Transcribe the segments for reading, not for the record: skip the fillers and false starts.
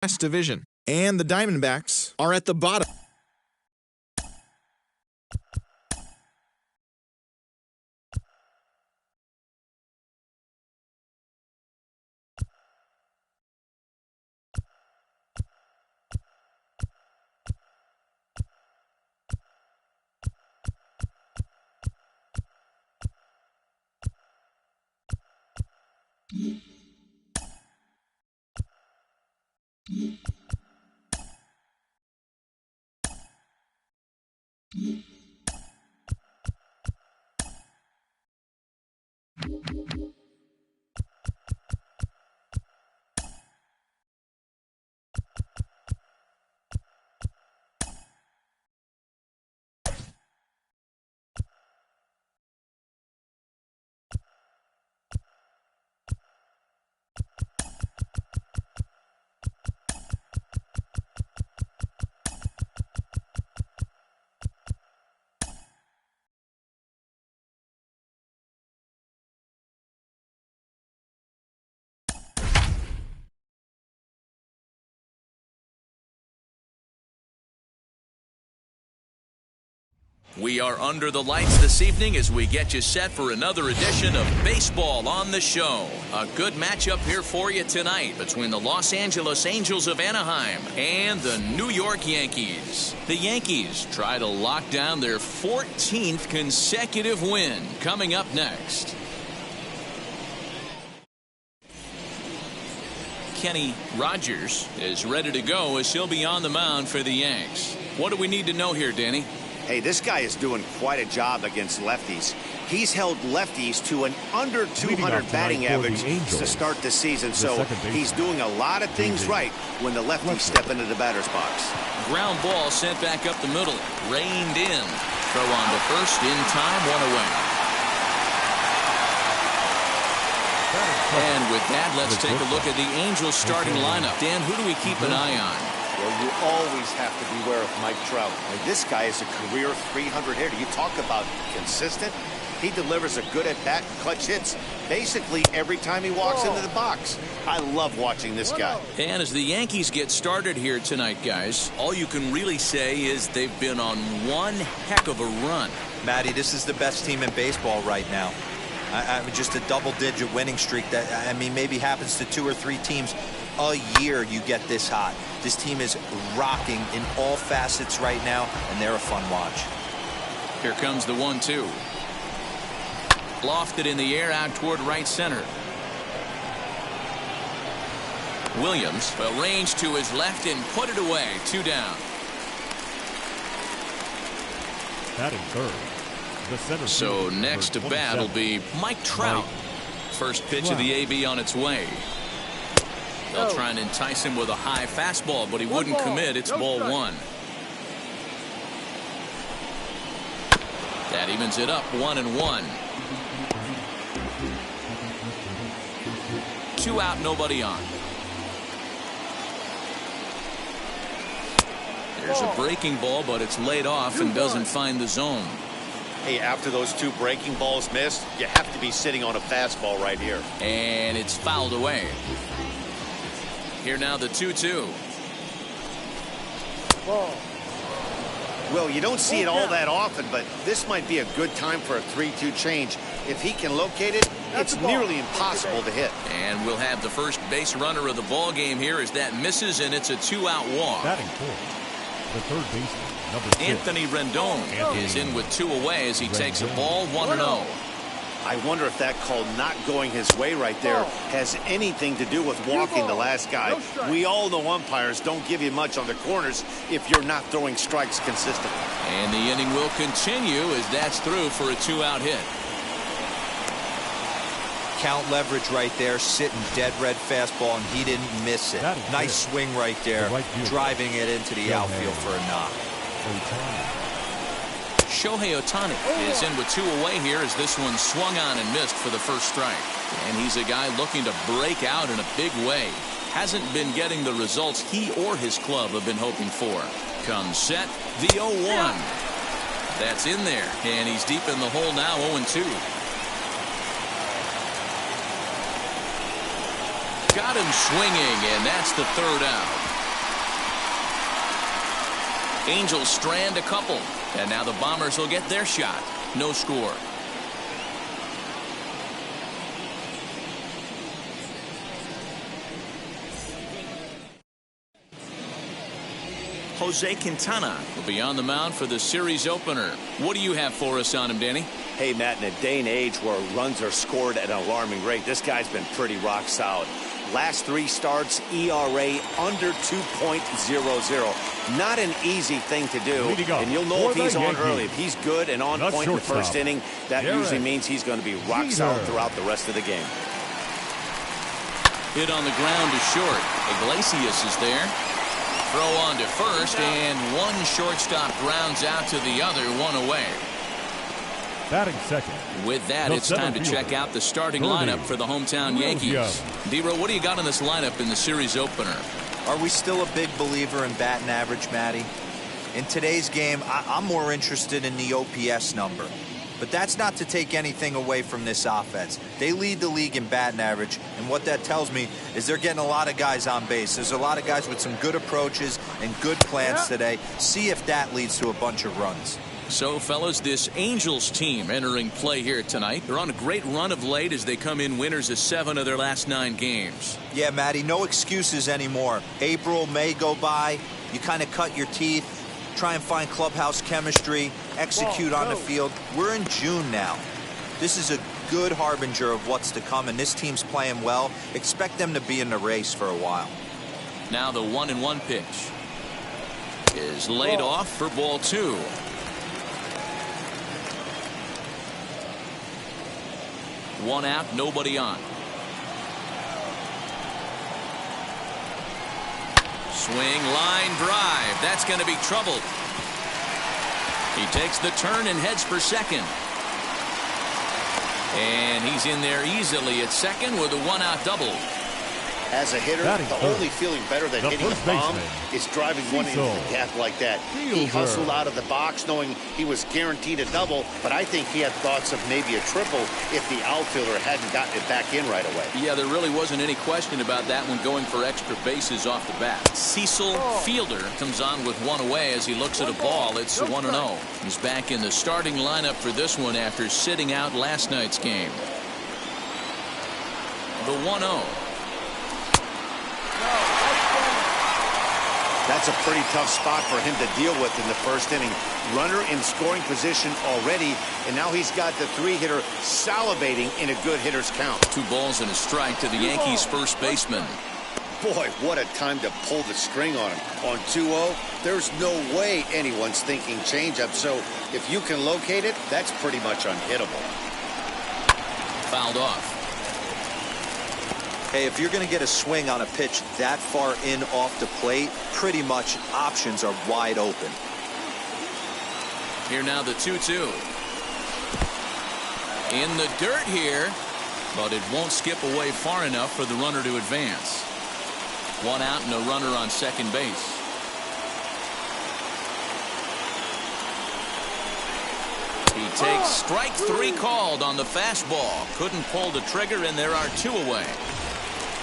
West Division. And the Diamondbacks are at the bottom. We are under the lights this evening as we get you set for another edition of Baseball on the Show. A good matchup here for you tonight between the Los Angeles Angels of Anaheim and the New York Yankees. The Yankees try to lock down their 14th consecutive win. Coming up next. Kenny Rogers is ready to go as he'll be on the mound for the Yanks. What do we need to know here, Danny? Hey, this guy is doing quite a job against lefties. He's held lefties to an under 200 batting average to start the season, so he's doing a lot of things right when the lefties step into the batter's box. Ground ball sent back up the middle, reined in. Throw on to first, in time, one away. And with that, let's take a look at the Angels starting lineup. Dan, who do we keep an eye on? Well, you always have to beware of Mike Trout. This guy is a career 300 hitter. You talk about consistent. He delivers a good at-bat and clutch hits basically every time he walks into the box. I love watching this guy. And as the Yankees get started here tonight, guys, all you can really say is they've been on one heck of a run. Matty, this is the best team in baseball right now. I mean, just a double-digit winning streak that, I mean, maybe happens to 2 or 3 teams a year. You get this hot. This team is rocking in all facets right now, and they're a fun watch. Here comes the 1-2. Lofted in the air out toward right center. Williams will range to his left and put it away. 2 down. Batting third. So next to bat will be Mike Trout. First pitch of the AB on its way. They'll try and entice him with a high fastball, but he wouldn't commit. It's ball 1. That evens it up, 1-1. 2 out, nobody on. There's a breaking ball, but it's laid off and doesn't find the zone. Hey, after those 2 breaking balls missed, you have to be sitting on a fastball right here. And it's fouled away. Here now the 2-2. Well, you don't see it all that often, but this might be a good time for a 3-2 change. If he can locate it, it's nearly impossible to hit. And we'll have the first base runner of the ball game here as that misses, and it's a 2-out walk. Batting fourth, the third baseman, number 6. Anthony Rendon is in with 2 away as he takes a ball, 1-0. I wonder if that call not going his way right there has anything to do with walking the last guy. We all know umpires don't give you much on the corners if you're not throwing strikes consistently. And the inning will continue as that's through for a 2-out hit. Count leverage right there, sitting dead red fastball, and he didn't miss it. Nice swing right there, driving it into the outfield for a knock. Shohei Ohtani is in with 2 away here as this one swung on and missed for the first strike. And he's a guy looking to break out in a big way. Hasn't been getting the results he or his club have been hoping for. Comes set, the 0-1. That's in there, and he's deep in the hole now, 0-2. Got him swinging, and that's the 3rd out. Angels strand a couple, and now the Bombers will get their shot. No score. Jose Quintana will be on the mound for the series opener. What do you have for us on him, Danny? Hey, Matt, in a day and age where runs are scored at an alarming rate, this guy's been pretty rock solid. Last 3 starts, ERA under 2.00. Not an easy thing to do, and you'll know if he's on early. If he's good and on point in the first inning, that usually means he's going to be rock solid throughout the rest of the game. Hit on the ground to short. Iglesias is there. Throw on to first, and one shortstop grounds out to the other, one away. Batting second. With that, it's time to check out the starting lineup for the hometown Yankees. D-Row, what do you got in this lineup in the series opener? Are we still a big believer in batting average, Matty? In today's game, I'm more interested in the OPS number. But that's not to take anything away from this offense. They lead the league in batting average, and what that tells me is they're getting a lot of guys on base. There's a lot of guys with some good approaches and good plans today. See if that leads to a bunch of runs. So, fellas, this Angels team entering play here tonight. They're on a great run of late as they come in winners of 7 of their last 9 games. Yeah, Matty, no excuses anymore. April, May go by. You kind of cut your teeth, try and find clubhouse chemistry, execute on the field. We're in June now. This is a good harbinger of what's to come, and this team's playing well. Expect them to be in the race for a while. Now the 1-1 pitch is laid off for ball 2. One out, nobody on. Swing, line drive. That's going to be trouble. He takes the turn and heads for second. And he's in there easily at second with a 1-out double. As a hitter, the only feeling better than hitting a bomb is driving one into the gap like that. He hustled out of the box knowing he was guaranteed a double, but I think he had thoughts of maybe a triple if the outfielder hadn't gotten it back in right away. Yeah, there really wasn't any question about that one going for extra bases off the bat. Cecil Fielder comes on with one away as he looks at a ball. It's 1-0. He's back in the starting lineup for this one after sitting out last night's game. The 1-0. That's a pretty tough spot for him to deal with in the first inning. Runner in scoring position already, and now he's got the 3-hitter salivating in a good hitter's count. 2 balls and a strike to the Yankees' first baseman. Boy, what a time to pull the string on him. On 2-0, there's no way anyone's thinking changeup, so if you can locate it, that's pretty much unhittable. Fouled off. Hey, if you're going to get a swing on a pitch that far in off the plate, pretty much options are wide open. Here now the 2-2. In the dirt here, but it won't skip away far enough for the runner to advance. 1 out and a runner on second base. He takes strike 3 called on the fastball. Couldn't pull the trigger, and there are 2 away.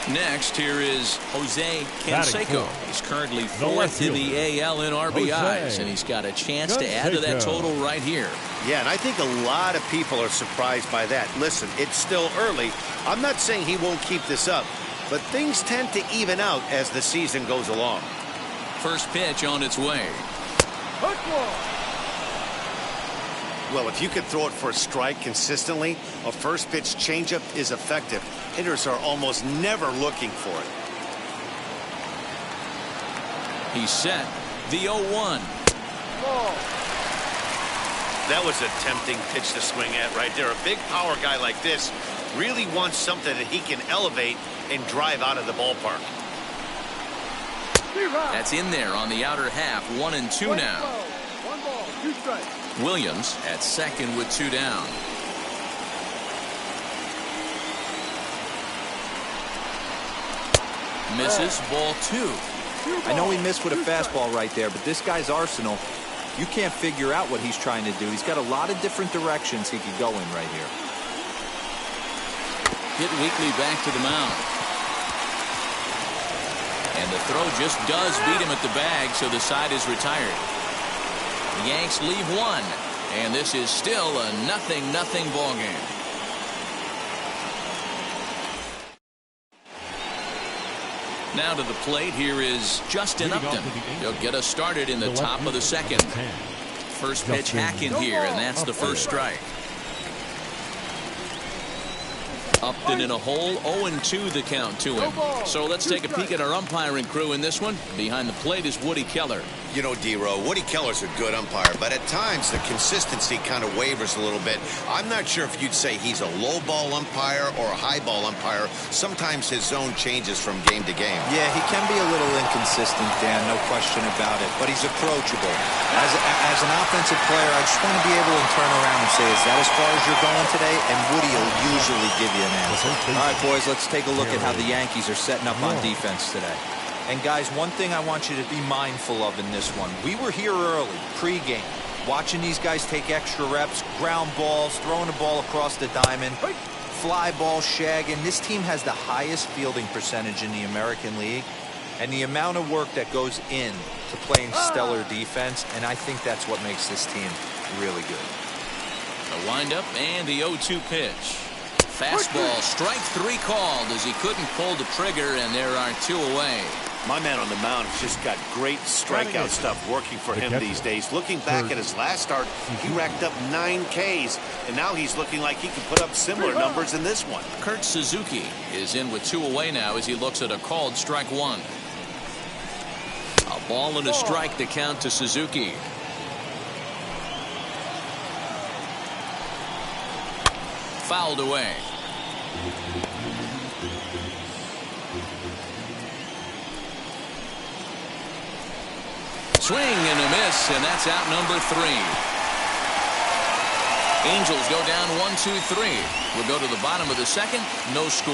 Next, here is Jose Canseco. He's currently 4th in the AL in RBIs, and he's got a chance to add to that total right here. Yeah, and I think a lot of people are surprised by that. Listen, it's still early. I'm not saying he won't keep this up, but things tend to even out as the season goes along. First pitch on its way. Well, if you can throw it for a strike consistently, a first pitch changeup is effective. Hitters are almost never looking for it. He's set. The 0-1. That was a tempting pitch to swing at right there. A big power guy like this really wants something that he can elevate and drive out of the ballpark. That's in there on the outer half. 1-2 now. 1 ball, 2 strikes. Williams at second with 2 down. Misses. Ball 2. I know he missed with a fastball right there, but this guy's arsenal, you can't figure out what he's trying to do. He's got a lot of different directions he could go in right here. Hit weakly back to the mound. And the throw just does beat him at the bag, so the side is retired. The Yanks leave one, and this is still a 0-0 ball game. Now to the plate, here is Justin Upton. He'll get us started in the top of the second. First pitch hack in here, and that's the first strike. Upton in a hole, 0-2 the count to him. So let's take a peek at our umpiring crew in this one. Behind the plate is Woody Keller. You know, D-Row, Woody Keller's a good umpire, but at times the consistency kind of wavers a little bit. I'm not sure if you'd say he's a low ball umpire or a high ball umpire. Sometimes his zone changes from game to game. Yeah, he can be a little inconsistent, Dan, no question about it, but he's approachable. As an offensive player, I just want to be able to turn around and say, is that as far as you're going today? And Woody will usually give you an answer. All right, boys, let's take a look at how the Yankees are setting up on defense today. And guys, one thing I want you to be mindful of in this one. We were here early, pregame, watching these guys take extra reps, ground balls, throwing the ball across the diamond, fly ball, shagging. This team has the highest fielding percentage in the American League, and the amount of work that goes in to playing stellar defense, and I think that's what makes this team really good. The windup and the 0-2 pitch. Fastball, strike 3 called as he couldn't pull the trigger, and there are 2 away. My man on the mound has just got great strikeout stuff working for him these days. Looking back at his last start, he racked up 9 Ks, and now he's looking like he can put up similar numbers in this one. Kurt Suzuki is in with 2 away now as he looks at a called strike 1. A ball and a strike to count to Suzuki. Fouled away. Swing and a miss, and that's out number 3. Angels go down 1-2-3. We'll go to the bottom of the second. No score.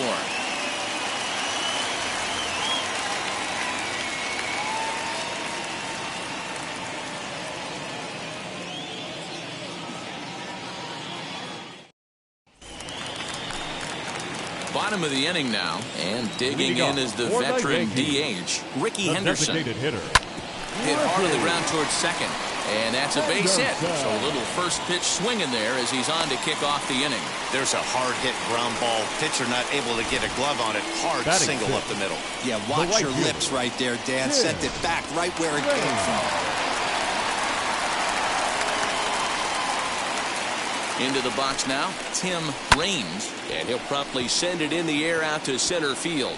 Bottom of the inning now, and digging in is the veteran DH, Ricky Henderson. Hit hard on the ground towards second, and that's a base hit. So a little first pitch swing in there as he's on to kick off the inning. There's a hard hit ground ball. Pitcher not able to get a glove on it. Hard single up the middle. Yeah, watch your lips right there, Dan. Sent it back right where it came from. Into the box now, Tim Raines, and he'll promptly send it in the air out to center field.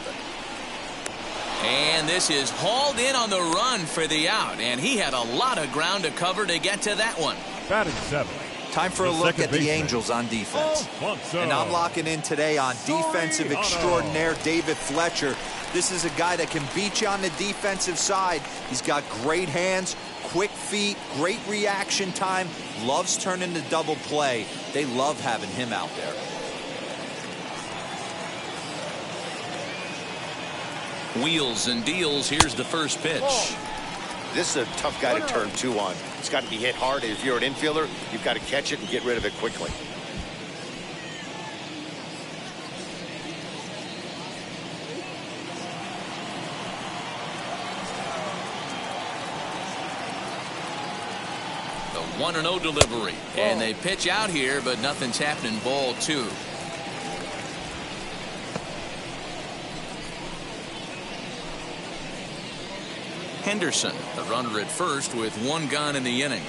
And this is hauled in on the run for the out, and he had a lot of ground to cover to get to that one. Batting 7. Time for a look at the Angels on defense. And I'm locking in today on defensive extraordinaire David Fletcher. This is a guy that can beat you on the defensive side. He's got great hands, quick feet, great reaction time, loves turning the double play. They love having him out there. Wheels and deals. Here's the first pitch. This is a tough guy to turn 2 on. It's got to be hit hard. If you're an infielder, you've got to catch it and get rid of it quickly. The 1-0 delivery. And they pitch out here, but nothing's happening. Ball 2. Henderson, the runner at first with 1 gone in the inning.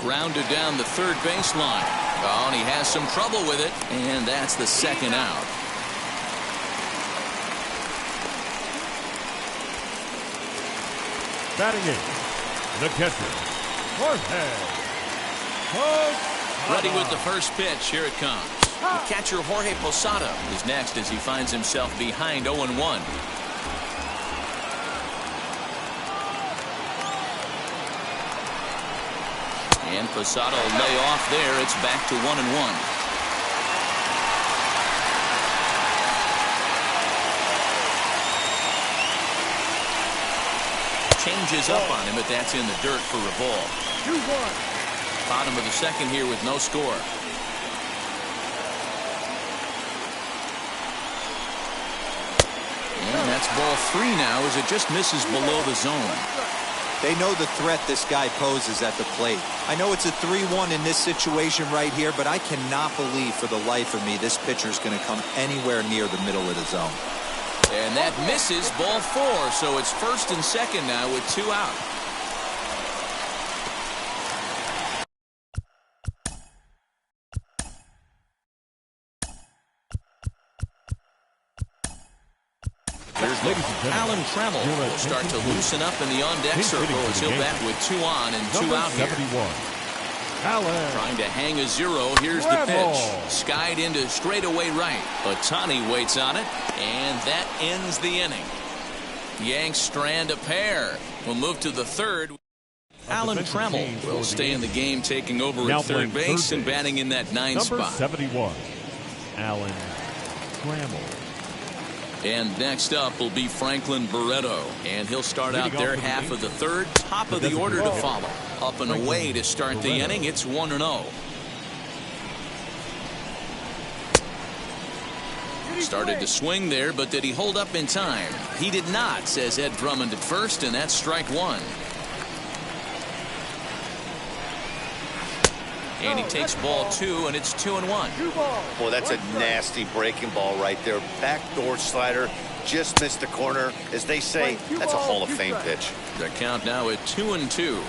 Grounded down the third baseline. Oh, and he has some trouble with it, and that's the second out. Batting 8, the catcher, Jorge. Ready with the first pitch. Here it comes. The catcher Jorge Posada is next as he finds himself behind 0-1. And Posada will lay off there. It's back to 1-1. Changes up on him, but that's in the dirt for a ball. 2-1. Bottom of the second here with no score. And that's ball 3 now as it just misses below the zone. They know the threat this guy poses at the plate. I know it's a 3-1 in this situation right here, but I cannot believe for the life of me this pitcher is going to come anywhere near the middle of the zone. And that misses ball 4, so it's first and second now with 2 out. Alan Trammell will start to loosen up in the on-deck circle as he'll bat with 2 on and 2 out here. 71. Alan. Trying to hang a 0. Here's the pitch. Skied into straightaway right. Ohtani waits on it, and that ends the inning. Yanks strand a pair. We'll move to the third. Alan Trammell will stay in the game, taking over at third base and batting in that 9 spot. Number 71. Alan Trammell. And next up will be Franklin Barreto, and he'll start out their half of the third, top of the order to follow. Up and away to start the inning. It's 1-0. Started to swing there, but did he hold up in time? He did not, says Ed Drummond at first, and that's strike 1. And he takes ball 2, and it's 2-1. Boy, that's a nasty breaking ball right there. Backdoor slider, just missed the corner. As they say, that's a Hall of Fame pitch. The count now at 2-2.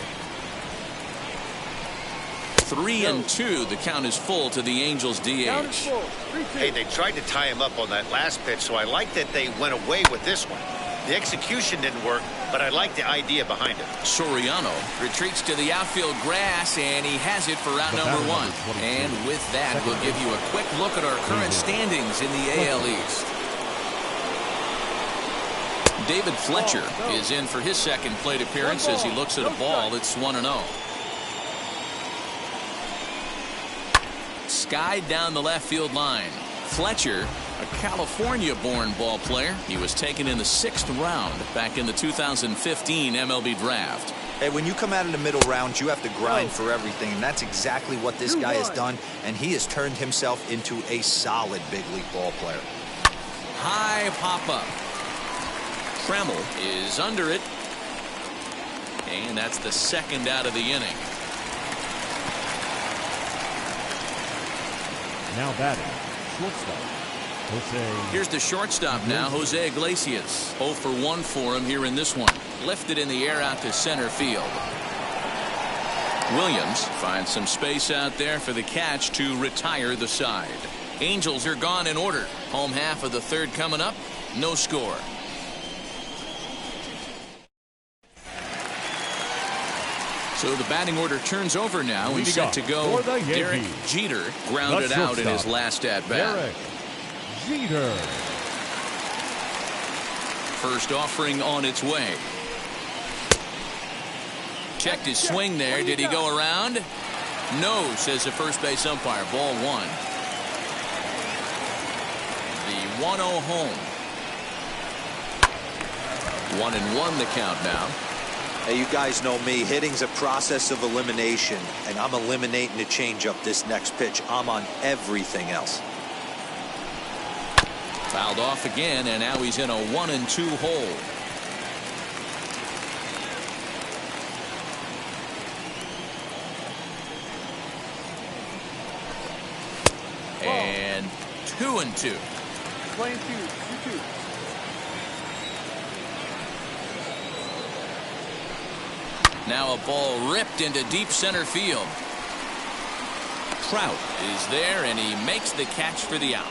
3-2. The count is full to the Angels DH. Hey, they tried to tie him up on that last pitch, so I like that they went away with this one. The execution didn't work, but I like the idea behind it. Soriano retreats to the outfield grass, and he has it for out number 1. And with that, we'll give you a quick look at our current standings in the AL East. David Fletcher is in for his second plate appearance as he looks at a ball. It's 1-0. Skied down the left field line. Fletcher, a California-born ball player. He was taken in the 6th round back in the 2015 MLB draft. Hey, when you come out in the middle rounds, you have to grind for everything, and that's exactly what this guy has done, and he has turned himself into a solid big league ball player. High pop-up. Trammell is under it, and that's the 2nd out of the inning. Now batting, shortstop. Here's the shortstop now, Jose Iglesias. 0 for 1 for him here in this one. Lifted in the air out to center field. Williams finds some space out there for the catch to retire the side. Angels are gone in order. Home half of the third coming up. No score. So the batting order turns over now. He's set to go. Derek Jeter grounded out in his last at-bat. Jeter. First offering on its way. Checked his swing there. Did he go around? No, says the first base umpire. Ball 1. The 1-0 home. 1-1 the count now. Hey, you guys know me. Hitting's a process of elimination, and I'm eliminating the changeup this next pitch. I'm on everything else. Fouled off again, and now he's in a 1-2 hole. And 2-2. Playing 2-2. Now a ball ripped into deep center field. Trout is there, and he makes the catch for the out.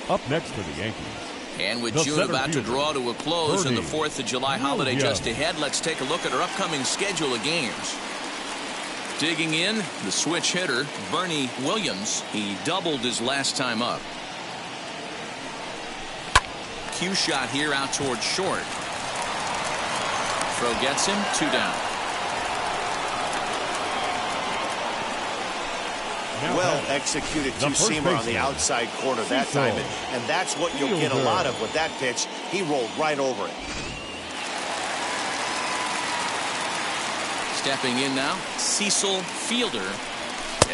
Up next for the Yankees. And with June about to draw to a close and the 4th of July holiday just ahead, let's take a look at our upcoming schedule of games. Digging in, the switch hitter, Bernie Williams. He doubled his last time up. Cue shot here out towards short. Throw gets him, 2 down. Well executed two-seamer on the outside corner that time, and that's what you'll get a lot of with that pitch. He rolled right over it. Stepping in now, Cecil Fielder.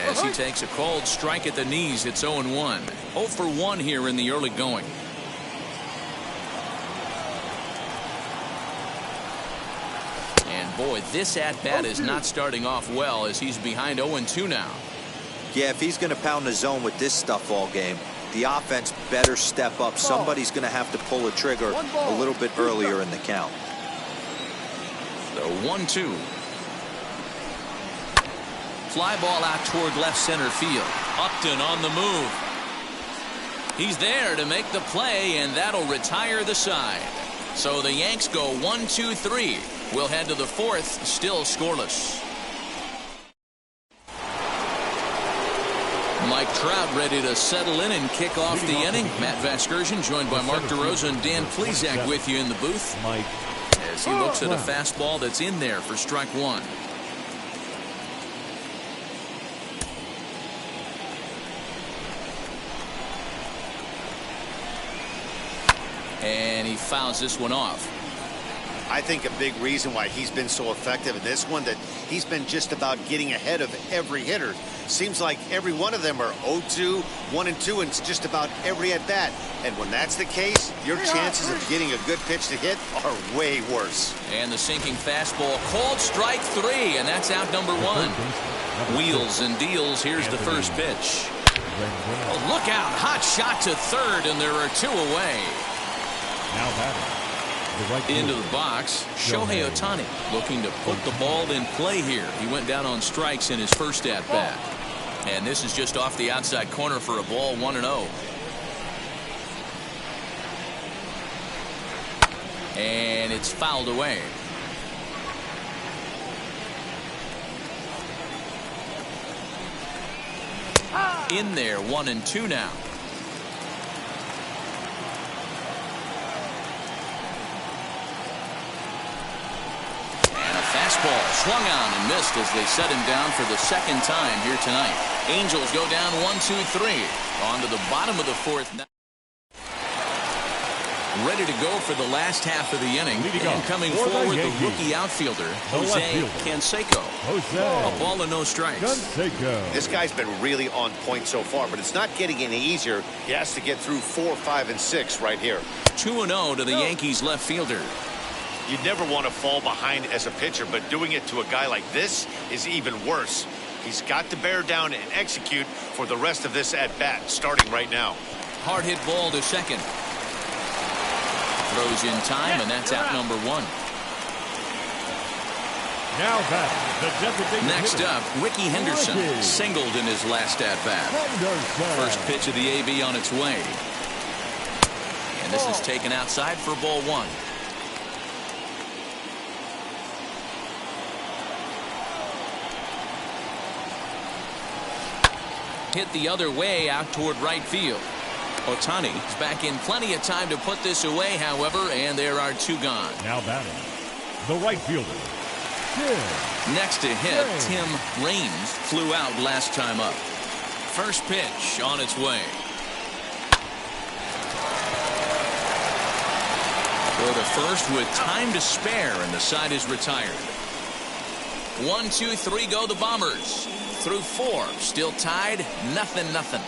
as he takes a cold strike at the knees. It's 0-1. 0 for 1 here in the early going. And boy, this at-bat is not starting off well as he's behind 0-2 now. Yeah, if he's going to pound the zone with this stuff all game, the offense better step up. Somebody's going to have to pull a trigger a little bit earlier in the count. The 1-2. Fly ball out toward left center field. Upton on the move. He's there to make the play, and that'll retire the side. So the Yanks go 1-2-3. We'll head to the fourth, still scoreless. Mike Trout ready to settle in and kick off the inning. Matt Vasgersian joined by Mark DeRosa and Dan Plesac with you in the booth. As he looks at a fastball that's in there for strike one. And he fouls this one off. I think a big reason why he's been so effective in this one, that he's been just about getting ahead of every hitter. Seems like every one of them are 0-2, 1-2, and it's just about every at bat. And when that's the case, your chances of getting a good pitch to hit are way worse. And the sinking fastball, called strike 3, and that's out number 1. Wheels and deals. Here's the first pitch. Oh, look out! Hot shot to third, and there are 2 away. Now batting. Into the box, Shohei Ohtani looking to put the ball in play here. He went down on strikes in his first at bat. And this is just off the outside corner for a ball, 1-0. And it's fouled away. In there, 1-2 now. Fastball swung on and missed as they set him down for the second time here tonight. Angels go down 1-2-3. On to the bottom of the fourth. Ready to go for the last half of the inning. And coming forward, the rookie outfielder, Jose Canseco. A ball and no strikes. This guy's been really on point so far, but it's not getting any easier. He has to get through 4, 5, and 6 right here. 2-0 to the Yankees left fielder. You'd never want to fall behind as a pitcher, but doing it to a guy like this is even worse. He's got to bear down and execute for the rest of this at-bat, starting right now. Hard hit ball to second. Throws in time, and that's out number 1. Now batting. Next up, Ricky Henderson singled in his last at-bat. First pitch of the AB on its way. And this is taken outside for ball 1. Hit the other way out toward right field. Ohtani is back in plenty of time to put this away, however, and there are 2 gone. Now batting. The right fielder. Next to hit, Tim Raines flew out last time up. First pitch on its way. Go to first with time to spare, and the side is retired. 1, 2, 3 go the Bombers. Through 4, still tied, 0-0.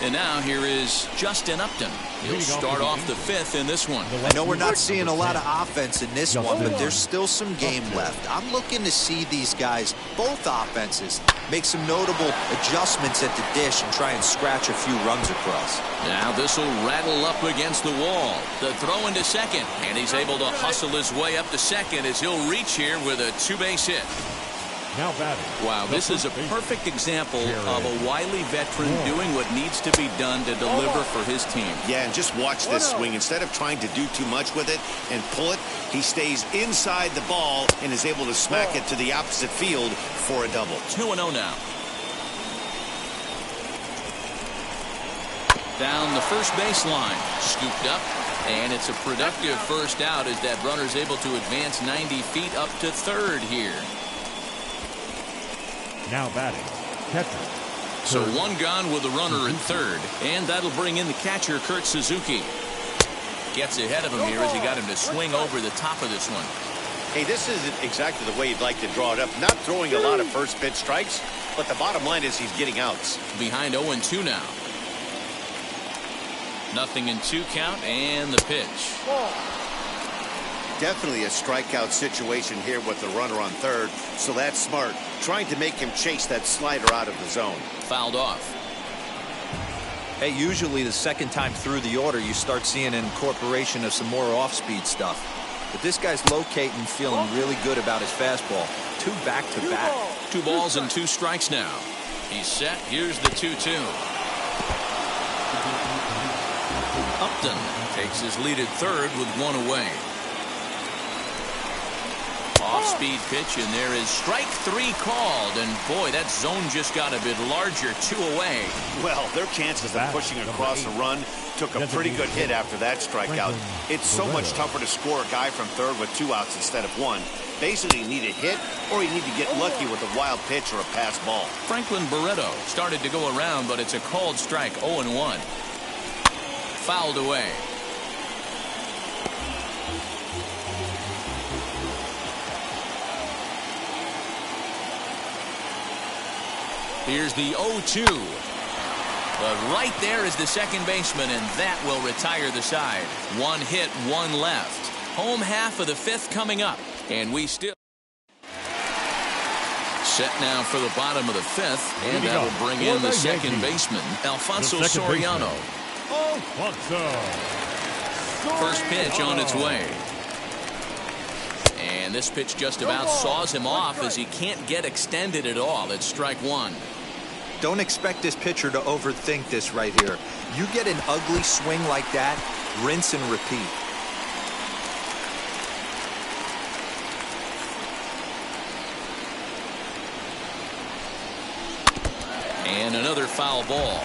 And now here is Justin Upton. He'll start off the 5th in this one. I know we're not seeing a lot of offense in this one, but there's still some game left. I'm looking to see these guys, both offenses, make some notable adjustments at the dish and try and scratch a few runs across. Now this will rattle up against the wall. The throw into second, and he's able to hustle his way up to second as he'll reach here with a 2-base hit. Now batting. Wow, this is a perfect example of a wily veteran doing what needs to be done to deliver for his team. Yeah, and just watch this swing. Instead of trying to do too much with it and pull it, he stays inside the ball and is able to smack it to the opposite field for a double. 2-0 now. Down the first baseline, scooped up, and it's a productive first out as that runner's able to advance 90 feet up to third here. Now batting. Catcher. So 1 gone with the runner at third, and that'll bring in the catcher, Kurt Suzuki. Gets ahead of him here as he got him to swing over the top of this one. Hey, this isn't exactly the way you'd like to draw it up. Not throwing a lot of first pitch strikes, but the bottom line is he's getting outs. Behind 0-2 now. 0-2 count and the pitch. Definitely a strikeout situation here with the runner on third, so that's smart. Trying to make him chase that slider out of the zone. Fouled off. Hey, usually the second time through the order, you start seeing an incorporation of some more off-speed stuff. But this guy's locating, feeling really good about his fastball. 2 back-to-back. 2 balls and 2 strikes now. He's set. Here's the 2-2. Upton takes his lead at third with 1 away. Off-speed pitch, and there is strike 3 called. And boy, that zone just got a bit larger. 2 away. Well, their chances of pushing across a run took a pretty good hit after that strikeout. It's so much tougher to score a guy from third with 2 outs instead of 1. Basically, you need a hit, or you need to get lucky with a wild pitch or a pass ball. Franklin Barreto started to go around, but it's a called strike. 0-1. Fouled away. Here's the 0-2. But right there is the second baseman, and that will retire the side. 1 hit, 1 left. Home half of the 5th coming up, and we still set now for the bottom of the 5th, and that will bring in the second baseman, Alfonso Soriano. First pitch on its way. And this pitch just about saws him off as he can't get extended at all. It's strike 1. Don't expect this pitcher to overthink this right here. You get an ugly swing like that, rinse and repeat. And another foul ball.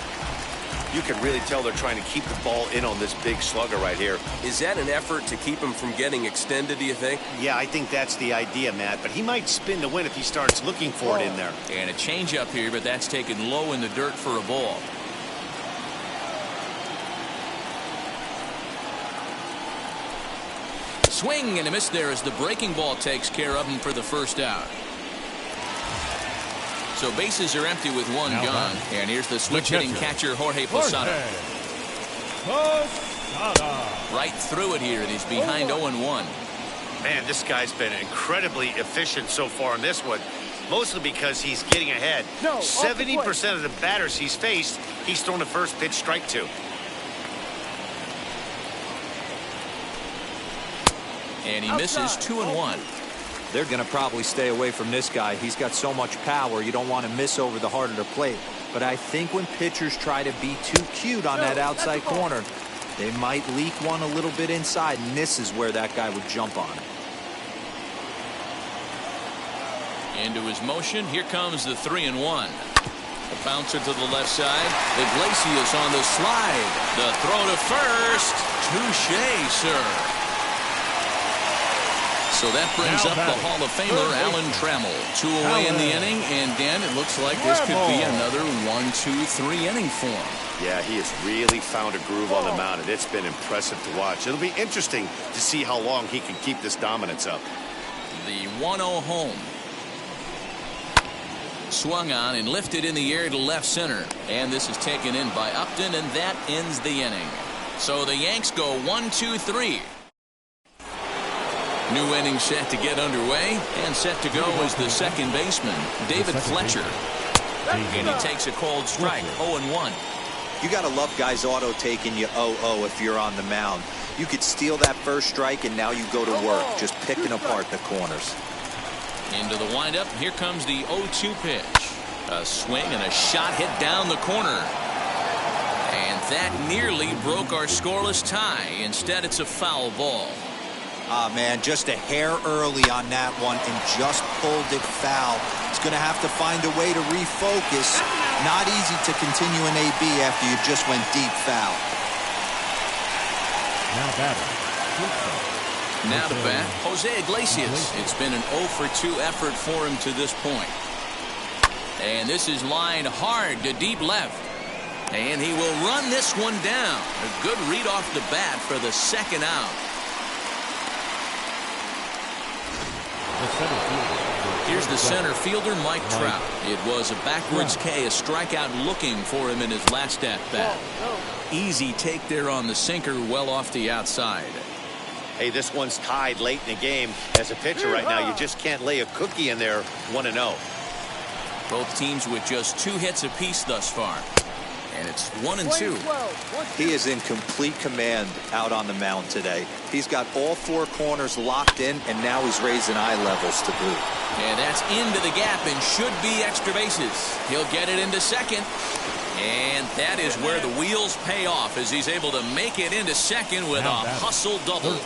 You can really tell they're trying to keep the ball in on this big slugger right here. Is that an effort to keep him from getting extended, do you think? Yeah, I think that's the idea, Matt. But he might spin to win if he starts looking for it in there. And a changeup here, but that's taken low in the dirt for a ball. Swing and a miss there as the breaking ball takes care of him for the first out. So bases are empty with 1 gone. And here's the switch hitting catcher Jorge Posada. Right through it here, and he's behind 0-1. Man, this guy's been incredibly efficient so far in this one. Mostly because he's getting ahead. 70% of the batters he's faced, he's thrown the first pitch strike to. And he misses 2-1. They're going to probably stay away from this guy. He's got so much power. You don't want to miss over the heart of the plate. But I think when pitchers try to be too cute on that outside corner, they might leak one a little bit inside, and this is where that guy would jump on. Into his motion. Here comes the 3-1. The bouncer to the left side. Iglesias on the slide. The throw to first. Touche, sir. So that brings up the Hall of Famer, Alan Trammell. 2 away in the inning, and Dan, it looks like this could be another 1-2-3 inning for him. Yeah, he has really found a groove on the mound, and it's been impressive to watch. It'll be interesting to see how long he can keep this dominance up. The 1-0 home. Swung on and lifted in the air to left center. And this is taken in by Upton, and that ends the inning. So the Yanks go 1-2-3. New inning set to get underway, and set to go is the second baseman, David Fletcher. And he takes a cold strike, 0-1. You got to love guys auto taking you 0-0 if you're on the mound. You could steal that first strike, and now you go to work, just picking apart the corners. Into the windup, here comes the 0-2 pitch. A swing and a shot hit down the corner. And that nearly broke our scoreless tie. Instead, it's a foul ball. Ah, man, just a hair early on that one and just pulled it foul. He's going to have to find a way to refocus. Not easy to continue an AB after you just went deep foul. Now to bat, Jose Iglesias. It's been an 0-for-2 effort for him to this point. And this is lined hard to deep left. And he will run this one down. A good read off the bat for the second out. The center fielder. Here's the center fielder, Mike Trout. It was a backwards K, a strikeout looking for him in his last at-bat. Easy take there on the sinker, well off the outside. Hey, this one's tied late in the game. As a pitcher right now, you just can't lay a cookie in there 1-0. Both teams with just 2 hits apiece thus far. And it's 1-2. He is in complete command out on the mound today. He's got all 4 corners locked in, and now he's raising eye levels to boot. And that's into the gap and should be extra bases. He'll get it into second. And that is where the wheels pay off as he's able to make it into second with a hustle double.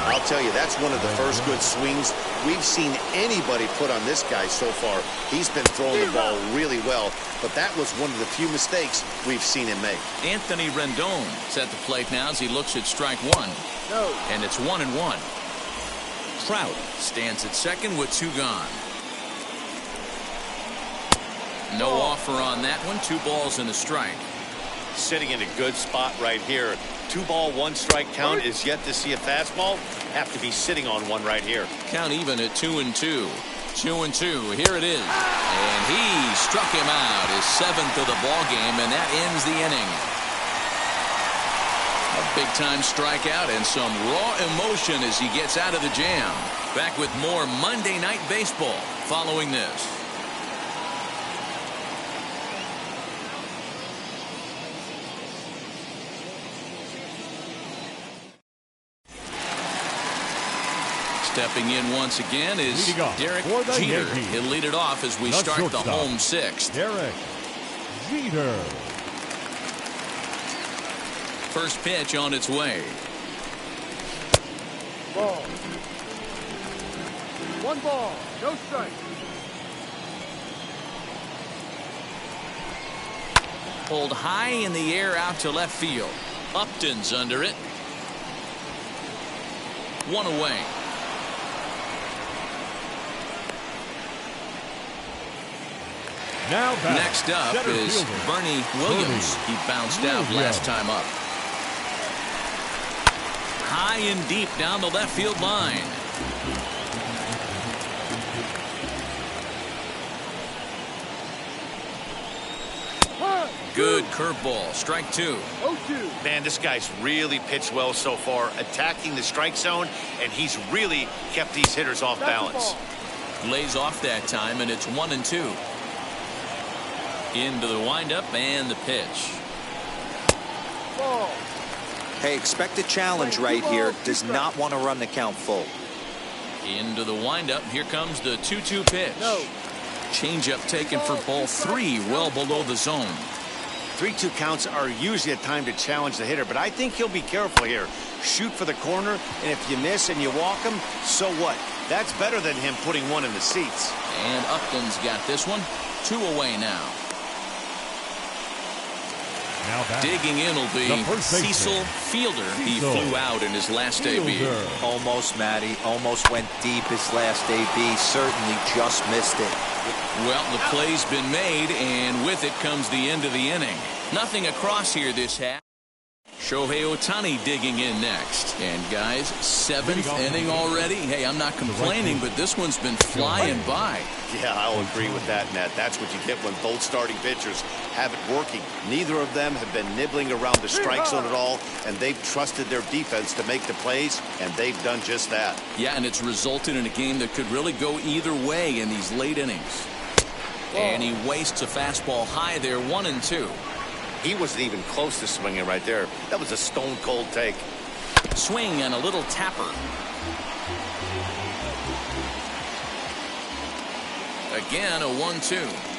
I'll tell you, that's one of the first good swings we've seen anybody put on this guy so far. He's been throwing the ball really well, but that was one of the few mistakes we've seen him make. Anthony Rendon is at the plate now as he looks at strike 1. And it's 1-1. Trout stands at second with 2 gone. No offer on that one. 2 balls and a strike. Sitting in a good spot right here. 2-ball, 1-strike count is yet to see a fastball. Have to be sitting on one right here. Count even at 2-2. 2-2. Here it is. And he struck him out, his 7th of the ball game, and that ends the inning. A big-time strikeout and some raw emotion as he gets out of the jam. Back with more Monday Night Baseball following this. Stepping in once again is Derek Jeter. He'll lead it off as we start the home 6th. Derek Jeter. First pitch on its way. Ball. 1 ball, no strike. Pulled high in the air out to left field. Upton's under it. 1 away. Now back. Next up is Bernie Williams. He bounced out last time up. High and deep down the left field line. Good curveball. Strike 2. 0-2. Man, this guy's really pitched well so far, attacking the strike zone, and he's really kept these hitters off balance. Lays off that time, and it's 1-2. Into the windup and the pitch. Ball. Hey, expect a challenge right here. Does not want to run the count full. Into the windup. Here comes the 2-2 pitch. Changeup taken for ball 3, well below the zone. 3-2 counts are usually a time to challenge the hitter, but I think he'll be careful here. Shoot for the corner, and if you miss and you walk him, so what? That's better than him putting one in the seats. And Upton's got this one. 2 away now. Digging in will be Cecil Fielder. He flew out in his last debut. Almost, Matty. Almost went deep his last AB. Certainly just missed it. Well, the play's been made, and with it comes the end of the inning. Nothing across here this half. Shohei Ohtani digging in next. And guys, 7th inning already. Hey, I'm not complaining, but this one's been flying by. Yeah, I'll agree with that, Matt. That's what you get when both starting pitchers have it working. Neither of them have been nibbling around the strike zone at all, and they've trusted their defense to make the plays, and they've done just that. Yeah, and it's resulted in a game that could really go either way in these late innings. And he wastes a fastball high there, 1-2. He wasn't even close to swinging right there. That was a stone-cold take. Swing and a little tapper. Again, a 1-2.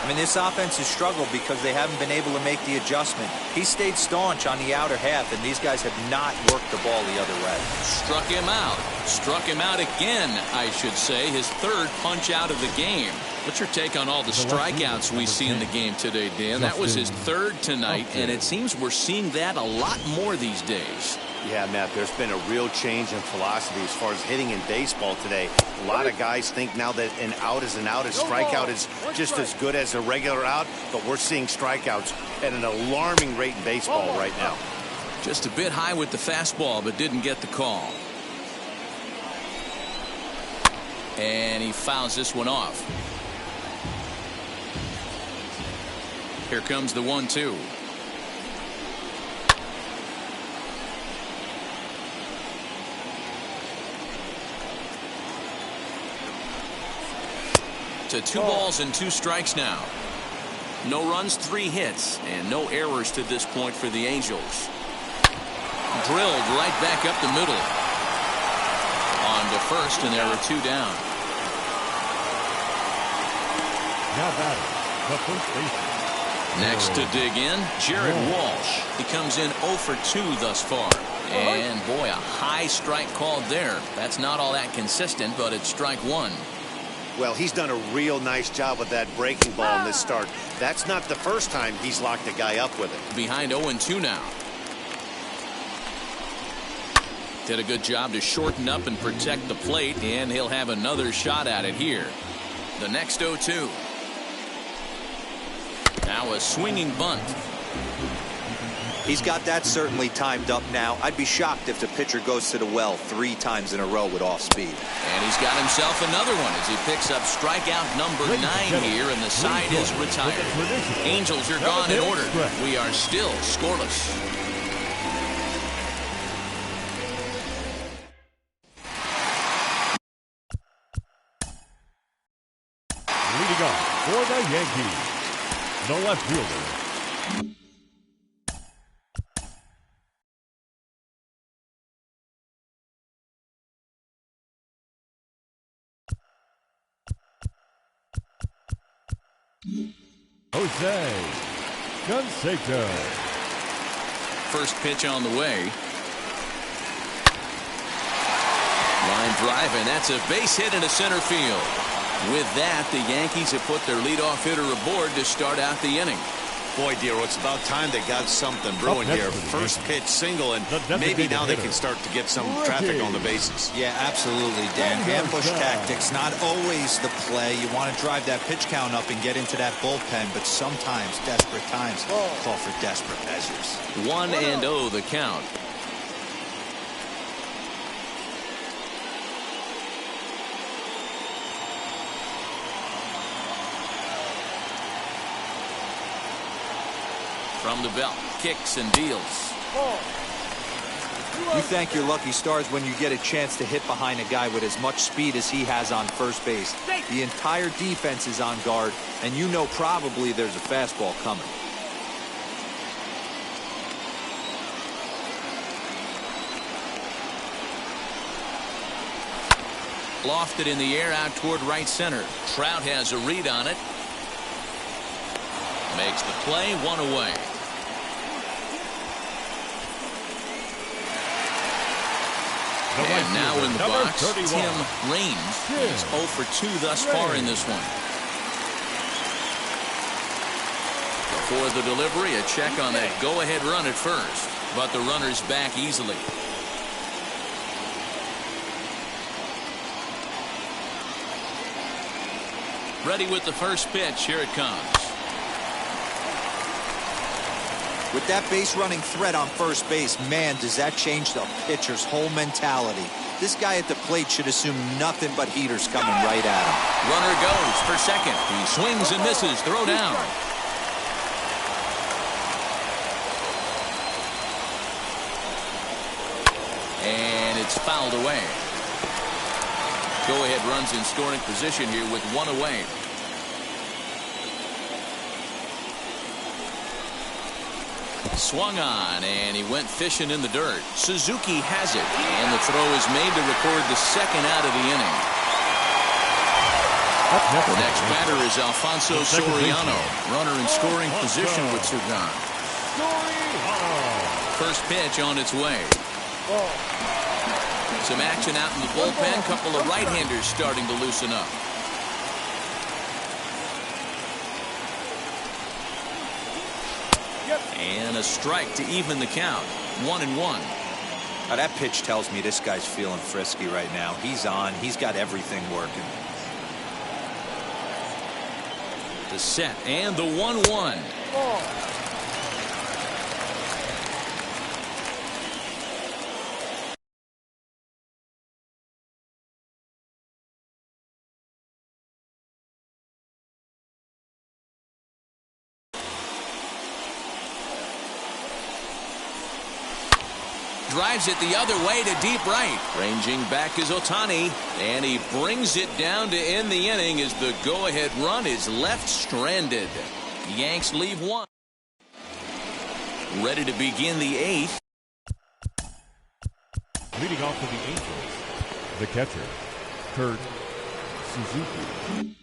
I mean, this offense has struggled because they haven't been able to make the adjustment. He stayed staunch on the outer half, and these guys have not worked the ball the other way. Struck him out. Struck him out again, I should say. His 3rd punch out of the game. What's your take on all the strikeouts we see in the game today, Dan? That was his 3rd tonight, and it seems we're seeing that a lot more these days. Yeah, Matt, there's been a real change in philosophy as far as hitting in baseball today. A lot of guys think now that an out is an out, a strikeout is just as good as a regular out, but we're seeing strikeouts at an alarming rate in baseball right now. Just a bit high with the fastball, but didn't get the call. And he fouls this one off. Here comes the 1-2. To 2 balls and 2 strikes now. No runs, 3 hits, and no errors to this point for the Angels. Drilled right back up the middle. On to first, and there are 2 down. Now batting, the first baseman. Next to dig in, Jared Walsh. He comes in 0 for 2 thus far. And boy, a high strike called there. That's not all that consistent, but it's strike 1. Well, he's done a real nice job with that breaking ball in this start. That's not the first time he's locked a guy up with it. Behind 0-2 now. Did a good job to shorten up and protect the plate, and he'll have another shot at it here. The next 0-2. Now a swinging bunt. He's got that certainly timed up now. I'd be shocked if the pitcher goes to the well 3 times in a row with off speed. And he's got himself another one as he picks up strikeout number 9 here, and the side is retired. Angels are gone in order. We are still scoreless. Leading off for the Yankees, the left fielder, Jose Canseco. First pitch on the way. Line drive, and that's a base hit into center field. With that, the Yankees have put their leadoff hitter aboard to start out the inning. Boy, Dero, it's about time they got something brewing here. First pitch single, and maybe now they can start to get some traffic on the bases. Yeah, absolutely, Dan. Ambush tactics, not always the play. You want to drive that pitch count up and get into that bullpen, but sometimes desperate times call for desperate measures. 1-0 the count. From the belt, kicks and deals. You thank your lucky stars when you get a chance to hit behind a guy with as much speed as he has on first base. The entire defense is on guard, and you know probably there's a fastball coming. Lofted in the air out toward right center. Trout has a read on it. Makes the play, 1 away. And now in the box, Tim Raines. He's 0 for 2 thus far in this one. Before the delivery, a check on that go-ahead run at first. But the runner's back easily. Ready with the first pitch. Here it comes. With that base running threat on first base, man, does that change the pitcher's whole mentality. This guy at the plate should assume nothing but heaters coming right at him. Runner goes for second. He swings and misses. Throw down. And it's fouled away. Go-ahead runs in scoring position here with 1 away. Swung on, and he went fishing in the dirt. Suzuki has it, and the throw is made to record the second out of the inning. The next batter is Alfonso Soriano. Runner in scoring position with two gone. First pitch on its way. Some action out in the bullpen. Couple of right-handers starting to loosen up. And a strike to even the count. 1-1. Now that pitch tells me this guy's feeling frisky right now. He's on. He's got everything working. The set and the 1-1. drives it the other way to deep right. Ranging back is Ohtani, and he brings it down to end the inning as the go-ahead run is left stranded. Yanks leave one. Ready to begin the 8th. Leading off for the Angels, the catcher, Kurt Suzuki.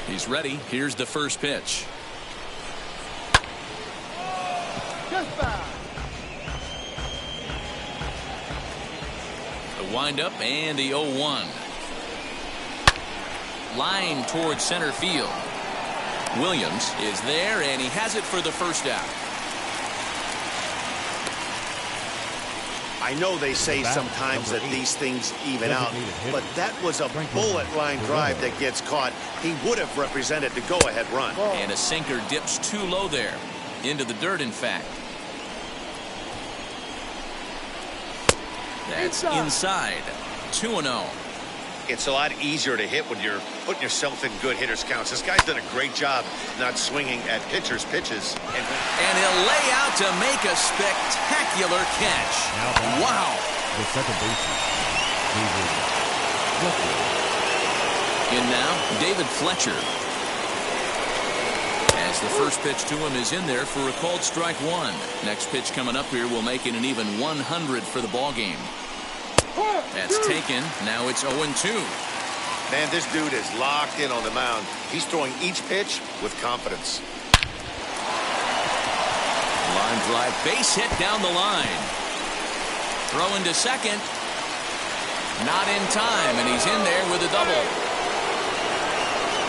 He's ready. Here's the first pitch. Just back. The windup and the 0-1. Line towards center field. Williams is there, and he has it for the first out. I know they say sometimes that these things even out, but that was a bullet line drive that gets caught. He would have represented the go-ahead run. And a sinker dips too low there. Into the dirt, in fact. That's inside. 2-0. It's a lot easier to hit when you're putting yourself in good hitters' counts. This guy's done a great job not swinging at pitchers' pitches. And he'll lay out to make a spectacular catch. Wow. The second baseman, David Fletcher. In now, David Fletcher. As the first pitch to him is in there for a called strike one. Next pitch coming up here will make it an even 100 for the ball game. That's taken. Now it's 0-2. Man, this dude is locked in on the mound. He's throwing each pitch with confidence. Line drive, base hit down the line. Throw into second. Not in time, and he's in there with a double.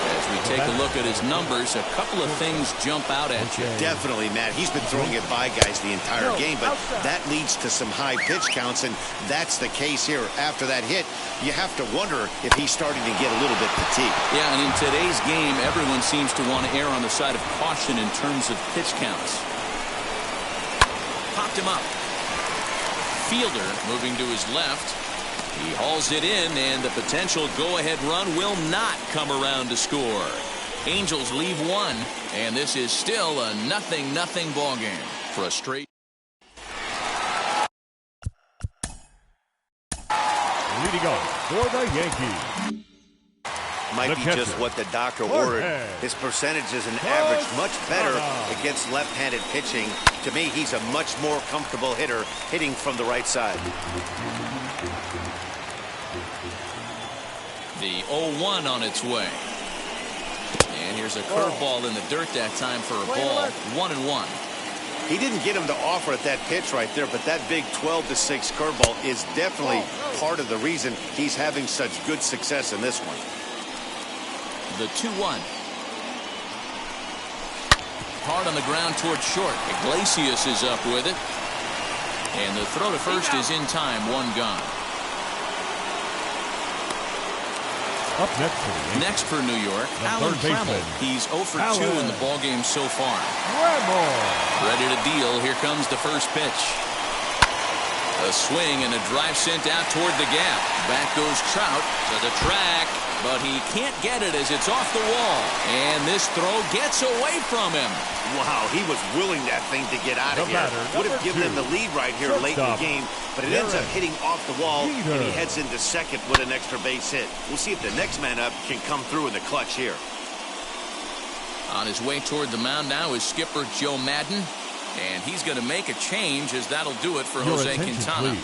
As we take a look at his numbers, a couple of things jump out at you. Definitely, Matt. He's been throwing it by guys the entire game, but that leads to some high pitch counts, and that's the case here. After that hit, you have to wonder if he's starting to get a little bit fatigued. Yeah, and in today's game, everyone seems to want to err on the side of caution in terms of pitch counts. Popped him up. Fielder moving to his left. He hauls it in, and the potential go-ahead run will not come around to score. Angels leave one, and this is still a 0-0 ball game for a straight. Leading off for the Yankees. Might The be catcher. just what the doctor ordered. His percentages and average much better against left-handed pitching. To me, he's a much more comfortable hitter hitting from the right side. The 0-1 on its way. And here's a curveball in the dirt that time for a ball. 1-1. He didn't get him to offer at that pitch right there, but that big 12-6 curveball is definitely part of the reason he's having such good success in this one. The 2-1. Hard on the ground towards short. Iglesias is up with it. And the throw to first is in time. One gone. Up next for the Yankees. Next for New York, The Alan third baseman, Trammell. He's 0 for 2 in the ballgame so far. Ready to deal. Here comes the first pitch. A swing and a drive sent out toward the gap. Back goes Trout to the track, but he can't get it as it's off the wall. And this throw gets away from him. Wow, he was willing that thing to get out of The here. batter, Would have given him number the lead right here late in the game, but it ends up hitting off the wall, and he heads into second with an extra base hit. We'll see if the next man up can come through in the clutch here. On his way toward the mound now is skipper Joe Madden, and he's going to make a change as that'll do it for Jose Quintana.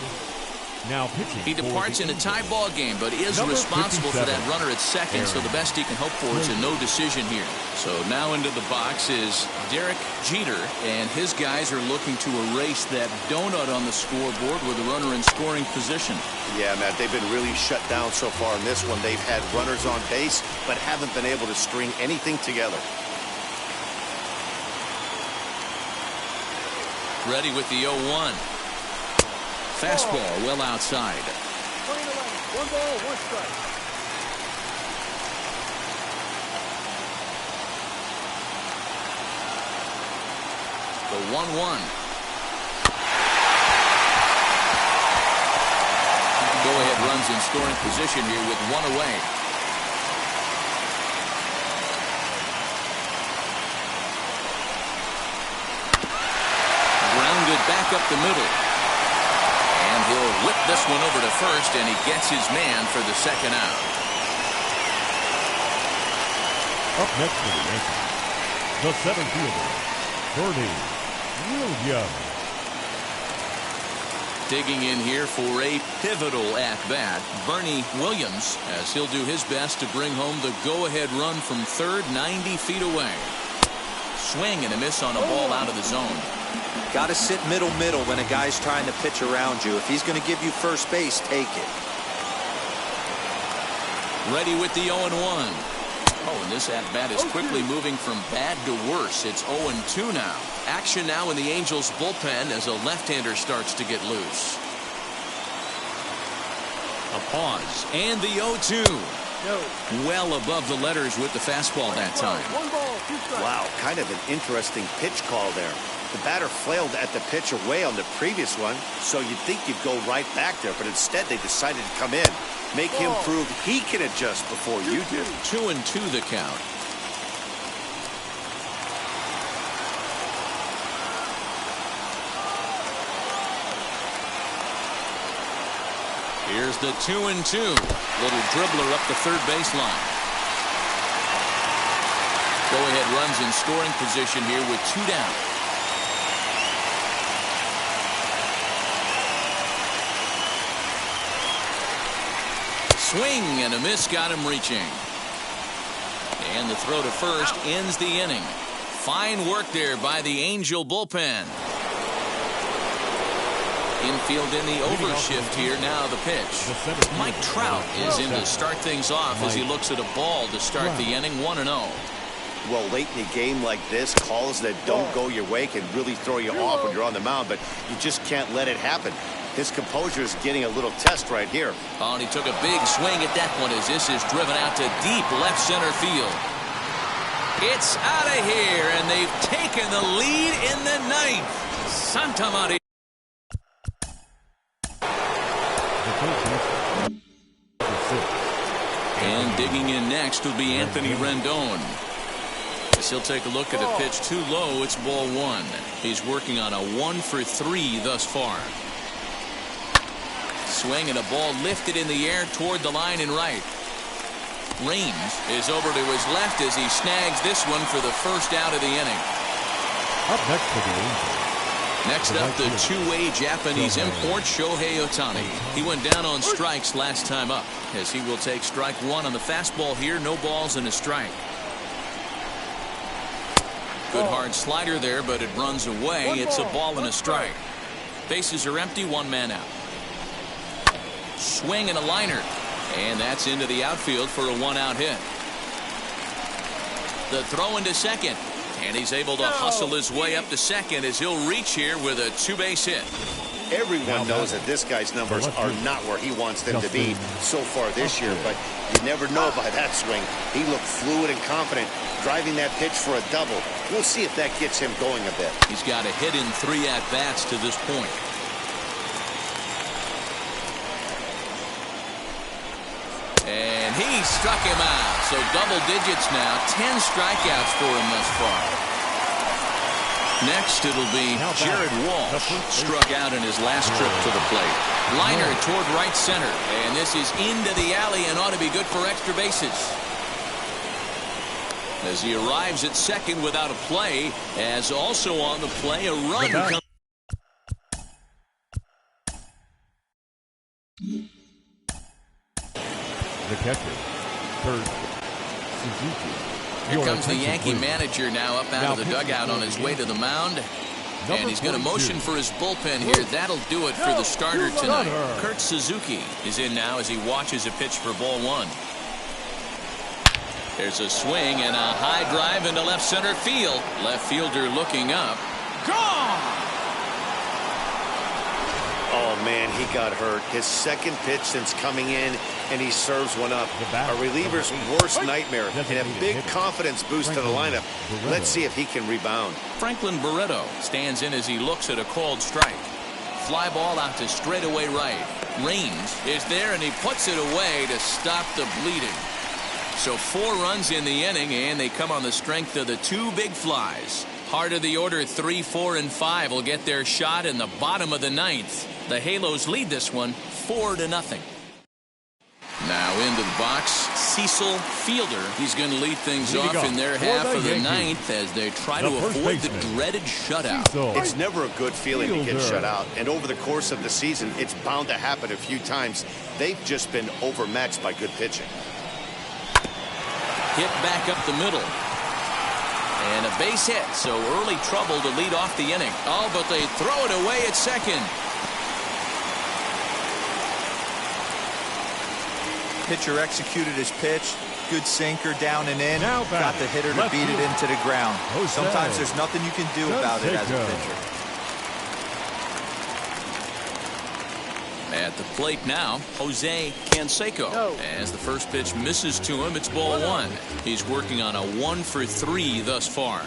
Now pitching. He departs in a tie ball game, but is Number responsible for 57. that runner at second, so the best he can hope for is a no decision here. So now into the box is Derek Jeter, and his guys are looking to erase that donut on the scoreboard with a runner in scoring position. Yeah, Matt, they've been really shut down so far in this one. They've had runners on base, but haven't been able to string anything together. Ready with the 0-1. Fastball well outside. 1 ball, 1 strike. The 1-1. Go-ahead runs in scoring position here with one away. Grounded back up the middle. And he'll whip this one over to first, and he gets his man for the second out. Up next for the Yankees, the center fielder, Bernie Williams. Digging in here for a pivotal at-bat, Bernie Williams, as he'll do his best to bring home the go-ahead run from third, 90 feet away. Swing and a miss on a ball out of the zone. Got to sit middle when a guy's trying to pitch around you. If he's going to give you first base, take it. Ready with the 0-1. Oh, and this at-bat is quickly moving from bad to worse. It's 0-2 now. Action now in the Angels bullpen as a left-hander starts to get loose. A pause and the 0-2. Well above the letters with the fastball that time. Wow, kind of an interesting pitch call there. The batter flailed at the pitch away on the previous one, so you'd think you'd go right back there, but instead they decided to come in. Make him prove he can adjust before you do. 2-2 the count. Here's the 2-2. Little dribbler up the third baseline. Go-ahead runs in scoring position here with 2 down. Swing and a miss got him reaching. And the throw to first ends the inning. Fine work there by the Angel bullpen. Infield in the overshift here. Now the pitch. Mike Trout is in to start things off as he looks at a ball to start the inning. 1-0. Well, late in a game like this, calls that don't go your way can really throw you off when you're on the mound, but you just can't let it happen. His composure is getting a little test right here. Oh, and he took a big swing at that one as this is driven out to deep left center field. It's out of here, and they've taken the lead in the ninth. Santa Maria. And digging in next will be Anthony Rendon. As he'll take a look at a pitch too low, it's ball 1. He's working on a 1-for-3 thus far. Swing and a ball lifted in the air toward the line and right. Raines is over to his left as he snags this one for the first out of the inning. Up next for the Angels. Next up, the two-way Japanese import, Shohei Ohtani. He went down on strikes last time up, as he will take strike 1 on the fastball here. No balls and a strike. Good hard slider there, but it runs away. It's a ball and a strike. Bases are empty, 1 man out. Swing and a liner. And that's into the outfield for a 1-out hit. The throw into second. And he's able to hustle his way up to second as he'll reach here with a 2-base hit. Everyone knows that this guy's numbers are not where he wants them to be so far this year, but you never know by that swing. He looked fluid and confident, driving that pitch for a double. We'll see if that gets him going a bit. He's got a hit in 3 at-bats to this point. And he struck him out. So double digits now. 10 strikeouts for him thus far. Next, it'll be Jared Walsh. Struck out in his last trip to the plate. Liner toward right center. And this is into the alley and ought to be good for extra bases. As he arrives at second without a play, as also on the play, a run comes. The catcher, Kurt Suzuki. Here comes the Yankee manager now up out of the dugout on his way to the mound. And he's going to motion for his bullpen here. That'll do it for the starter tonight. Kurt Suzuki is in now as he watches a pitch for ball 1. There's a swing and a high drive into left center field. Left fielder looking up. Gone! Oh, man, he got hurt. His second pitch since coming in, and he serves one up. A reliever's worst nightmare and a big confidence boost to the lineup. Let's see if he can rebound. Franklin Barreto stands in as he looks at a called strike. Fly ball out to straightaway right. Raines is there, and he puts it away to stop the bleeding. So 4 runs in the inning, and they come on the strength of the 2 big flies. Heart of the order, 3, 4, and 5 will get their shot in the bottom of the ninth. The Halos lead this one 4-0. Now into the box, Cecil Fielder. He's going to lead things off in their half of the ninth as they try to avoid the dreaded shutout. It's never a good feeling to get shut out, and over the course of the season, it's bound to happen a few times. They've just been overmatched by good pitching. Hit back up the middle. And a base hit, so early trouble to lead off the inning. Oh, but they throw it away at second. Pitcher executed his pitch. Good sinker down and in. Now got the hitter to beat it into the ground. Sometimes there's nothing you can do about it as a pitcher. At the plate now, Jose Canseco. As the first pitch misses to him, it's ball one. He's working on a 1-for-3 thus far.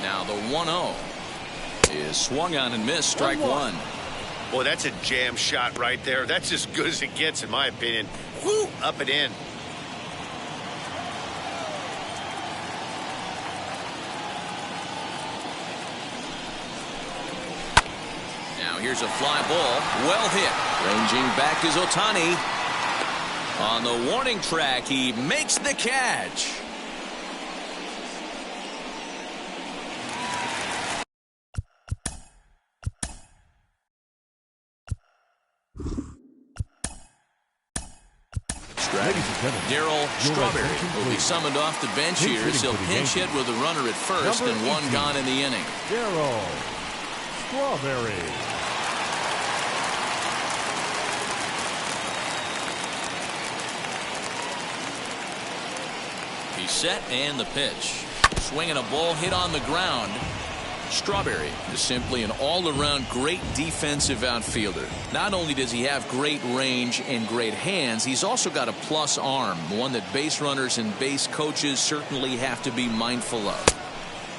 Now the 1-0 is swung on and missed, strike one. Boy, that's a jam shot right there. That's as good as it gets, in my opinion. Woo, up and in. Now here's a fly ball, well hit. Ranging back is Ohtani. On the warning track, he makes the catch. Darryl Strawberry will be summoned off the bench here as he'll pinch hit with a runner at first and one gone in the inning. Darryl Strawberry. He's set and the pitch. Swinging a ball hit on the ground. Strawberry is simply an all-around great defensive outfielder. Not only does he have great range and great hands, he's also got a plus arm, one that base runners and base coaches certainly have to be mindful of.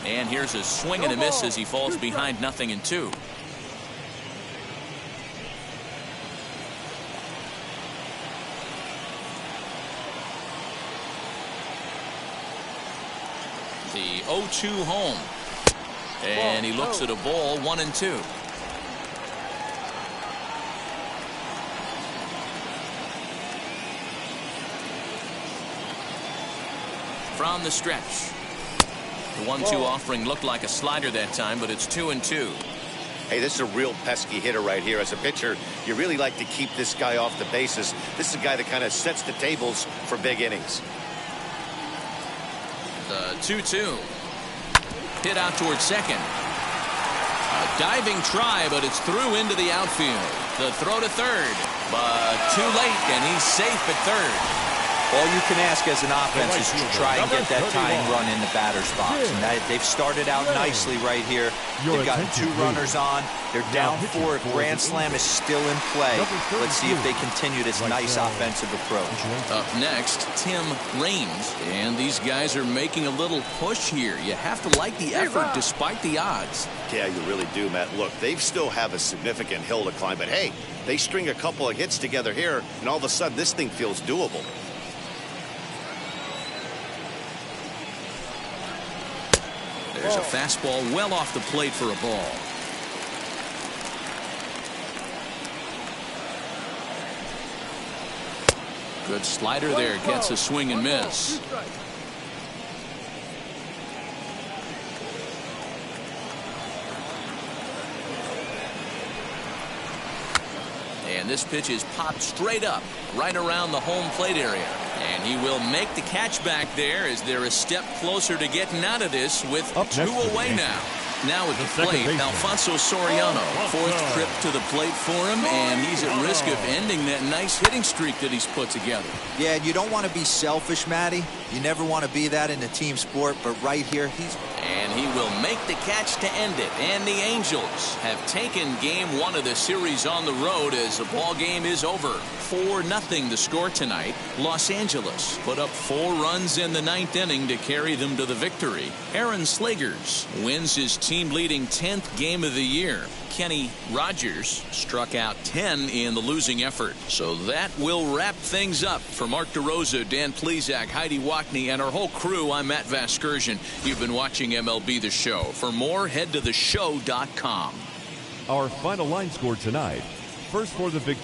And here's a swing and a miss as he falls behind 0-2. The 0-2 home. And he looks at a ball, 1-2. From the stretch. The 1-2 offering looked like a slider that time, but it's 2-2. Hey, this is a real pesky hitter right here. As a pitcher, you really like to keep this guy off the bases. This is a guy that kind of sets the tables for big innings. The 2-2. Hit out towards second. A diving try, but it's through into the outfield. The throw to third, but too late, and he's safe at third. All you can ask as an offense is to try and get that tying run in the batter's box. And they've started out nicely right here. They've gotten 2 runners on. They're down 4. A grand slam is still in play. Let's see if they continue this nice offensive approach. Up next, Tim Raines. And these guys are making a little push here. You have to like the effort despite the odds. Yeah, you really do, Matt. Look, they still have a significant hill to climb, but hey, they string a couple of hits together here, and all of a sudden this thing feels doable. There's a fastball well off the plate for a ball. Good slider there, gets a swing and miss. And this pitch is popped straight up, right around the home plate area. And he will make the catch back there as they're a step closer to getting out of this with 2 away now. Now at the plate, Alfonso Soriano. 4th trip to the plate for him, and he's at risk of ending that nice hitting streak that he's put together. Yeah, you don't want to be selfish, Matty. You never want to be that in a team sport, but right here, he's... And he will make the catch to end it. And the Angels have taken game 1 of the series on the road as the ball game is over. 4-0 the score tonight. Los Angeles put up 4 runs in the 9th inning to carry them to the victory. Aaron Slegers wins his team-leading 10th game of the year. Kenny Rogers struck out 10 in the losing effort. So that will wrap things up. For Mark DeRosa, Dan Plesac, Heidi Wackney, and our whole crew, I'm Matt Vasgersian. You've been watching MLB The Show. For more, head to theshow.com. Our final line score tonight. First for the victory.